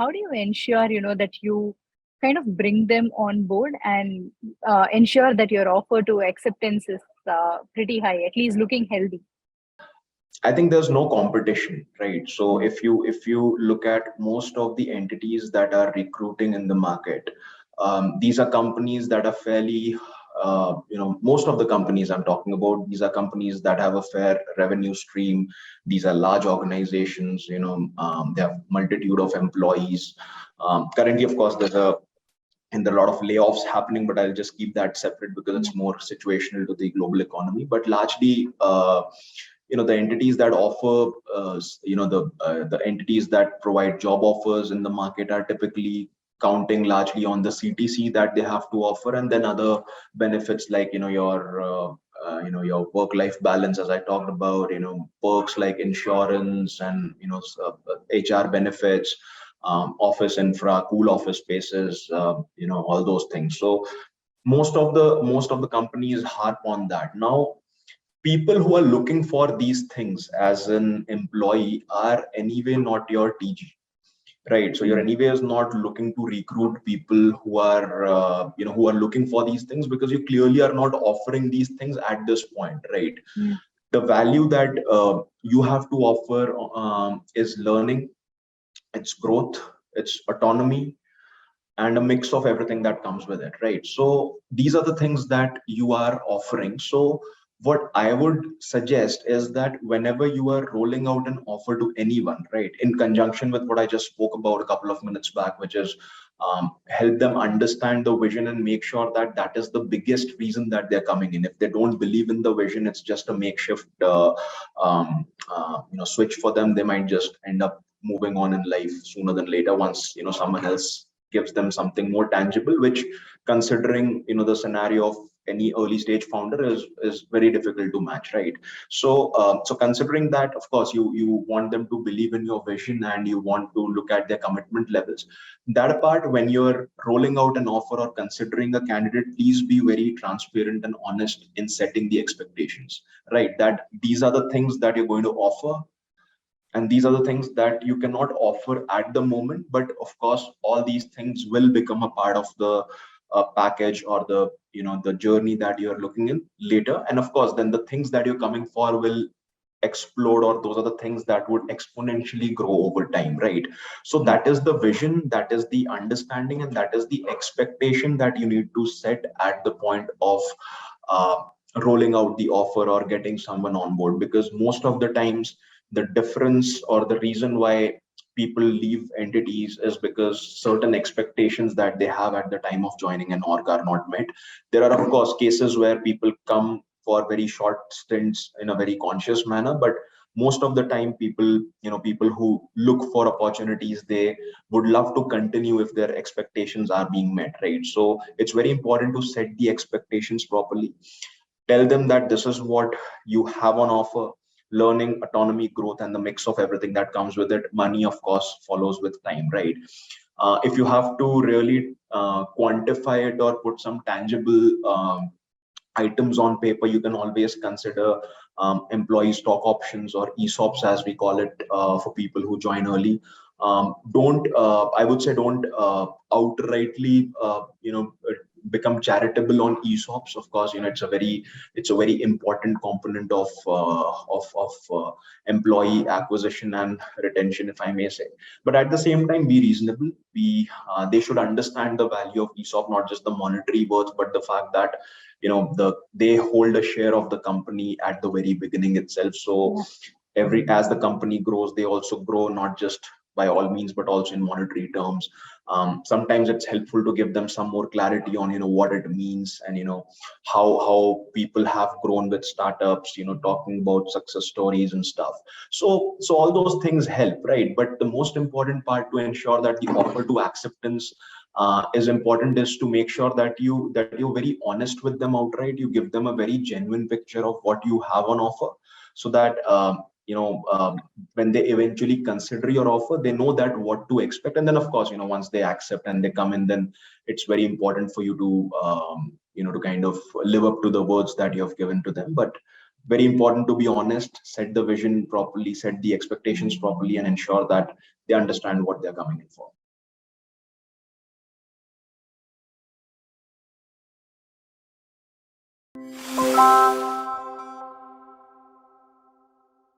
how do you ensure, that you kind of bring them on board and ensure that your offer to acceptance is pretty high, at least looking healthy? I think there's no competition, right? So if you look at most of the entities that are recruiting in the market, these are companies that are fairly, most of the companies I'm talking about, these are companies that have a fair revenue stream. These are large organizations. They have multitude of employees. Currently, of course, there are a lot of layoffs happening, but I'll just keep that separate because it's more situational to the global economy. But largely, the entities that offer, the entities that provide job offers in the market are typically counting largely on the CTC that they have to offer, and then other benefits like your work-life balance, as I talked about, perks like insurance and HR benefits, office infra, cool office spaces, all those things. So most of the companies harp on that. Now, people who are looking for these things as an employee are anyway not your TG, right? So you're anyways not looking to recruit people who are who are looking for these things, because you clearly are not offering these things at this point, right? Yeah. The value that you have to offer is learning, it's growth, it's autonomy, and a mix of everything that comes with it, right? So these are the things that you are offering. So what I would suggest is that whenever you are rolling out an offer to anyone, right, in conjunction with what I just spoke about a couple of minutes back, which is help them understand the vision and make sure that that is the biggest reason that they're coming in. If they don't believe in the vision, it's just a makeshift switch for them. They might just end up moving on in life sooner than later once someone else gives them something more tangible, which, considering the scenario of any early stage founder, is very difficult to match, right? So considering that, of course, you want them to believe in your vision and you want to look at their commitment levels. That apart, when you're rolling out an offer or considering a candidate, please be very transparent and honest in setting the expectations, right? That these are the things that you're going to offer, and these are the things that you cannot offer at the moment, but of course all these things will become a part of the package or the journey that you're looking in later. And of course then the things that you're coming for will explode, or those are the things that would exponentially grow over time, right? So that is the vision, that is the understanding, and that is the expectation that you need to set at the point of uh, rolling out the offer or getting someone on board. Because most of the times the difference or the reason why people leave entities is because certain expectations that they have at the time of joining an org are not met. There are of course cases where people come for very short stints in a very conscious manner, but most of the time people who look for opportunities, they would love to continue if their expectations are being met, right? So it's very important to set the expectations properly. Tell them that this is what you have on offer: learning, autonomy, growth, and the mix of everything that comes with it. Money of course follows with time, right? If you have to really quantify it or put some tangible items on paper, you can always consider employee stock options, or ESOPs as we call it, for people who join early. Don't I would say don't outrightly become charitable on ESOPs. Of course, it's a very important component of employee acquisition and retention, if I may say. But at the same time, be reasonable. They should understand the value of ESOP, not just the monetary worth, but the fact that they hold a share of the company at the very beginning itself. So every as the company grows, they also grow, not just by all means but also in monetary terms. Sometimes it's helpful to give them some more clarity on what it means, and how people have grown with startups, talking about success stories and stuff. So all those things help, right? But the most important part to ensure that the offer to acceptance is important is to make sure that you're very honest with them outright. You give them a very genuine picture of what you have on offer, so that when they eventually consider your offer, they know that what to expect. And then of course, once they accept and they come in, then it's very important for you to kind of live up to the words that you have given to them. But very important to be honest, set the vision properly, set the expectations properly, and ensure that they understand what they're coming in for.